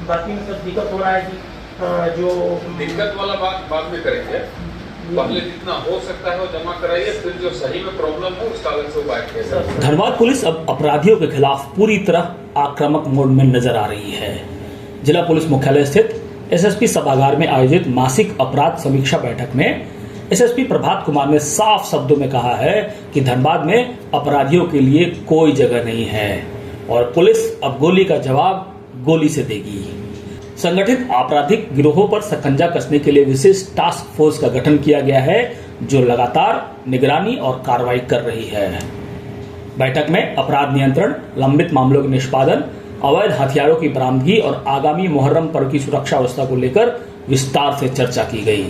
बाकी में सब दिक्कत हो रहा है कि जो दिक्कत वाला बात बाद में करेंगे। पहले जितना हो सकता है वो जमा कराइए, फिर जो सही में प्रॉब्लम है उसका अलग से उपाय किया। धनबाद पुलिस अब अपराधियों के खिलाफ पूरी तरह आक्रामक मोड में नजर आ रही है। जिला पुलिस मुख्यालय स्थित एसएसपी सभागार में आयोजित मासिक अपराध समीक्षा बैठक में एसएसपी प्रभात कुमार ने साफ शब्दों में कहा है कि धनबाद में अपराधियों के लिए कोई जगह नहीं है और पुलिस अब गोली का जवाब गोली से देगी। संगठित आपराधिक गिरोहों पर शिकंजा कसने के लिए विशेष टास्क फोर्स का गठन किया गया है जो लगातार निगरानी और कार्रवाई कर रही है। बैठक में अपराध नियंत्रण, लंबित मामलों के निष्पादन, अवैध हथियारों की बरामदगी और आगामी मुहर्रम पर्व की सुरक्षा व्यवस्था को लेकर विस्तार से चर्चा की गई।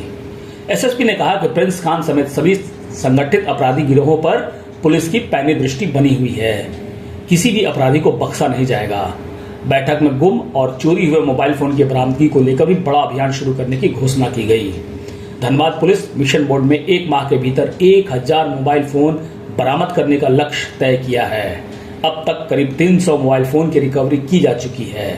एसएसपी ने कहा कि प्रिंस खान समेत सभी संगठित अपराधी गिरोहों पर पुलिस की पैनी दृष्टि बनी हुई है। किसी भी अपराधी को बख्शा नहीं जाएगा। बैठक में गुम और चोरी हुए मोबाइल फोन की बरामदगी को लेकर भी बड़ा अभियान शुरू करने की घोषणा की गई। धनबाद पुलिस मिशन बोर्ड में 1 माह के भीतर 1000 मोबाइल फोन बरामद करने का लक्ष्य तय किया है। अब तक करीब 300 मोबाइल फोन की रिकवरी की जा चुकी है।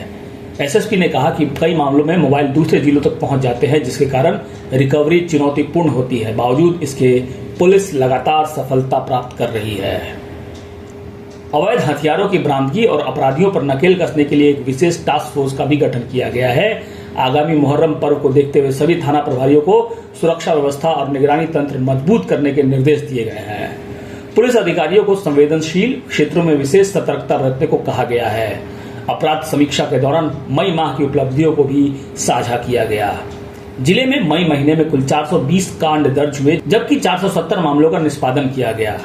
एसएसपी ने कहा कि कई मामलों में मोबाइल दूसरे जिलों तक पहुंच जाते हैं जिसके कारण रिकवरी चुनौतीपूर्ण होती है। बावजूद इसके पुलिस लगातार सफलता प्राप्त कर रही है। अवैध हथियारों की बरामदगी और अपराधियों पर नकेल कसने के लिए एक विशेष टास्क फोर्स का भी गठन किया गया है। आगामी मुहर्रम पर्व को देखते हुए सभी थाना प्रभारियों को सुरक्षा व्यवस्था और निगरानी तंत्र मजबूत करने के निर्देश दिए गए हैं। पुलिस अधिकारियों को संवेदनशील क्षेत्रों में विशेष सतर्कता बरतने को कहा गया है। अपराध समीक्षा के दौरान मई माह की उपलब्धियों को भी साझा किया गया। जिले में मई महीने में कुल 420 कांड दर्ज हुए जबकि 470 मामलों का निष्पादन किया गया।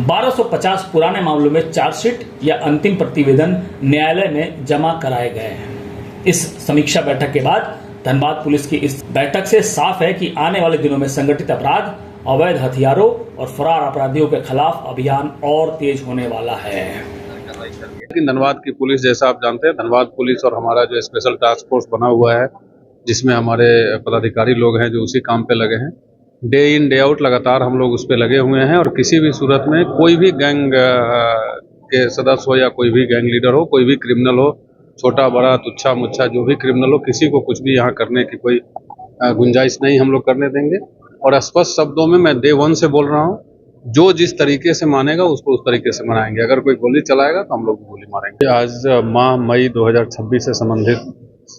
1250 पुराने मामलों में चार्जशीट या अंतिम प्रतिवेदन न्यायालय में जमा कराए गए हैं। इस समीक्षा बैठक के बाद धनबाद पुलिस की इस बैठक से साफ है कि आने वाले दिनों में संगठित अपराध, अवैध हथियारों और फरार अपराधियों के खिलाफ अभियान और तेज होने वाला है। धनबाद की पुलिस, जैसा आप जानते हैं, धनबाद पुलिस और हमारा जो स्पेशल टास्क फोर्स बना हुआ है जिसमें हमारे पदाधिकारी लोग हैं जो उसी काम पे लगे हैं। डे इन डे आउट लगातार हम लोग उस पर लगे हुए हैं और किसी भी सूरत में कोई भी गैंग के सदस्य हो या कोई भी गैंग लीडर हो, कोई भी क्रिमिनल हो, छोटा बड़ा तुच्छा मुच्छा जो भी क्रिमिनल हो, किसी को कुछ भी यहाँ करने की कोई गुंजाइश नहीं हम लोग करने देंगे। और स्पष्ट शब्दों में मैं डे 1 से बोल रहा हूँ, जो जिस तरीके से मानेगा उसको उस तरीके से मनाएंगे। अगर कोई गोली चलाएगा तो हम लोग गोली मारेंगे। आज माह मई 2026 से संबंधित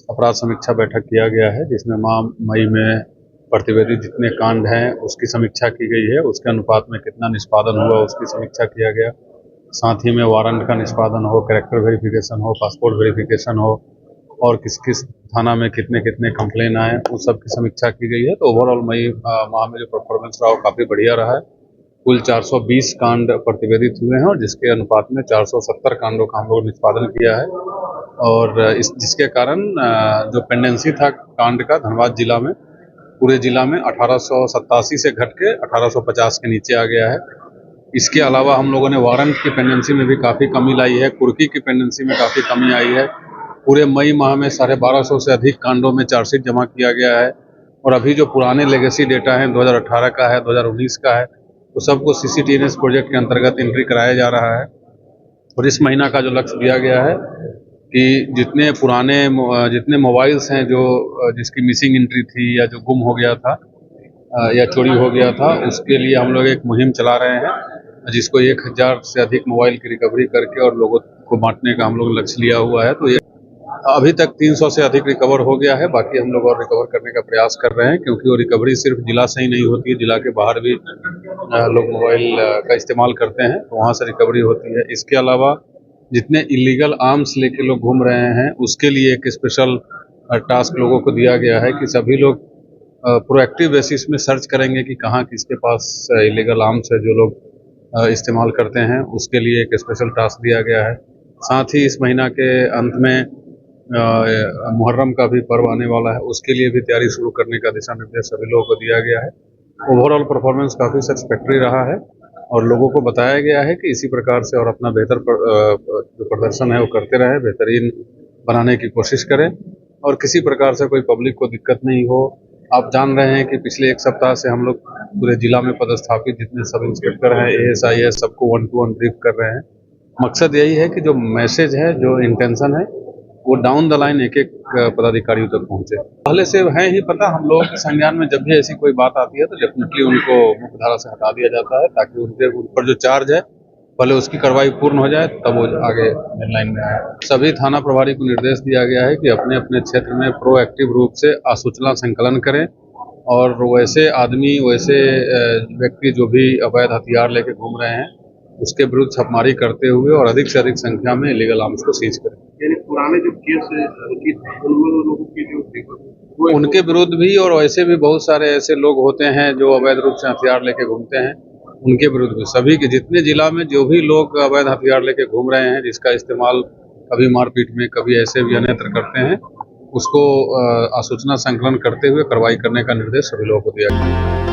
अपराध समीक्षा बैठक किया गया है जिसमें माह मई में प्रतिवेदित जितने कांड हैं उसकी समीक्षा की गई है। उसके अनुपात में कितना निष्पादन हुआ उसकी समीक्षा किया गया। साथ ही में वारंट का निष्पादन हो, कैरेक्टर वेरिफिकेशन हो, पासपोर्ट वेरिफिकेशन हो और किस किस थाना में कितने कितने कंप्लेन आए उस सब की समीक्षा की गई है। तो ओवरऑल मई माह में जो परफॉर्मेंस रहा वो काफ़ी बढ़िया रहा है। कुल 420 कांड प्रतिवेदित हुए हैं और जिसके अनुपात में 470 कांडों का हम लोग निष्पादन किया है। और जिसके कारण जो पेंडेंसी था कांड का धनबाद जिला में, पूरे जिला में 1887 से घट के 1850 के नीचे आ गया है। इसके अलावा हम लोगों ने वारंट की पेंडेंसी में भी काफ़ी कमी लाई है, कुर्की की पेंडेंसी में काफ़ी कमी आई है। पूरे मई माह में 1250 से अधिक कांडों में चार्जशीट जमा किया गया है। और अभी जो पुराने लेगेसी डेटा हैं 2018 का है, 2019 का है, तो सबको CCTNS प्रोजेक्ट के अंतर्गत एंट्री कराया जा रहा है। और इस महीना का जो लक्ष्य दिया गया है कि जितने मोबाइल्स हैं जो जिसकी मिसिंग एंट्री थी या जो गुम हो गया था या चोरी हो गया था, उसके लिए हम लोग एक मुहिम चला रहे हैं जिसको 1000 से अधिक मोबाइल की रिकवरी करके और लोगों को बांटने का हम लोग लक्ष्य लिया हुआ है। तो ये अभी तक 300 से अधिक रिकवर हो गया है। बाकी हम लोग और रिकवर करने का प्रयास कर रहे हैं क्योंकि वो रिकवरी सिर्फ जिला से ही नहीं होती है, जिला के बाहर भी लोग मोबाइल का इस्तेमाल करते हैं तो वहाँ से रिकवरी होती है। इसके अलावा जितने इलीगल आर्म्स लेके लोग घूम रहे हैं उसके लिए एक स्पेशल टास्क लोगों को दिया गया है कि सभी लोग प्रोएक्टिव बेसिस में सर्च करेंगे कि कहाँ किसके पास इलीगल आर्म्स है जो लोग इस्तेमाल करते हैं। उसके लिए एक स्पेशल टास्क दिया गया है। साथ ही इस महीना के अंत में मुहर्रम का भी पर्व आने वाला है, उसके लिए भी तैयारी शुरू करने का दिशा निर्देश सभी लोगों को दिया गया है। ओवरऑल परफॉर्मेंस काफ़ी सेटिस्फैक्टरी रहा है और लोगों को बताया गया है कि इसी प्रकार से और अपना बेहतर जो प्रदर्शन है वो करते रहें, बेहतरीन बनाने की कोशिश करें और किसी प्रकार से कोई पब्लिक को दिक्कत नहीं हो। आप जान रहे हैं कि पिछले 1 सप्ताह से हम लोग पूरे जिला में पदस्थापित जितने सब इंस्पेक्टर हैं, ASI है, सबको 1-to-1 ब्रीफ कर रहे हैं। मकसद यही है कि जो मैसेज है, जो इंटेंशन है वो डाउन द लाइन एक एक पदाधिकारियों तक पहुंचे। पहले से है ही पता, हम लोगों के संज्ञान में जब भी ऐसी कोई बात आती है तो डेफिनेटली उनको मुख्यधारा से हटा दिया जाता है, ताकि उनके ऊपर जो चार्ज है पहले उसकी कार्रवाई पूर्ण हो जाए तब वो आगे मेन लाइन में आए। सभी थाना प्रभारी को निर्देश दिया गया है कि अपने अपने क्षेत्र में प्रोएक्टिव रूप से आसूचना संकलन करें और वैसे आदमी, वैसे व्यक्ति जो भी अवैध हथियार लेके घूम रहे हैं उसके विरुद्ध छापेमारी करते हुए और अधिक से अधिक संख्या में इलीगल आर्म्स को सीज करें। यानी पुराने जो केस अंकित हैं उनमें लोगों की जो उनके विरुद्ध भी और वैसे भी बहुत सारे ऐसे लोग होते हैं जो अवैध रूप से हथियार लेके घूमते हैं, उनके विरुद्ध भी सभी के जितने जिला में जो भी लोग अवैध हथियार लेके घूम रहे हैं, जिसका इस्तेमाल कभी मारपीट में कभी ऐसे भी अन्यत्र करते हैं, उसको आसूचना संकलन करते हुए कार्रवाई करने का निर्देश सभी लोगों को दिया गया।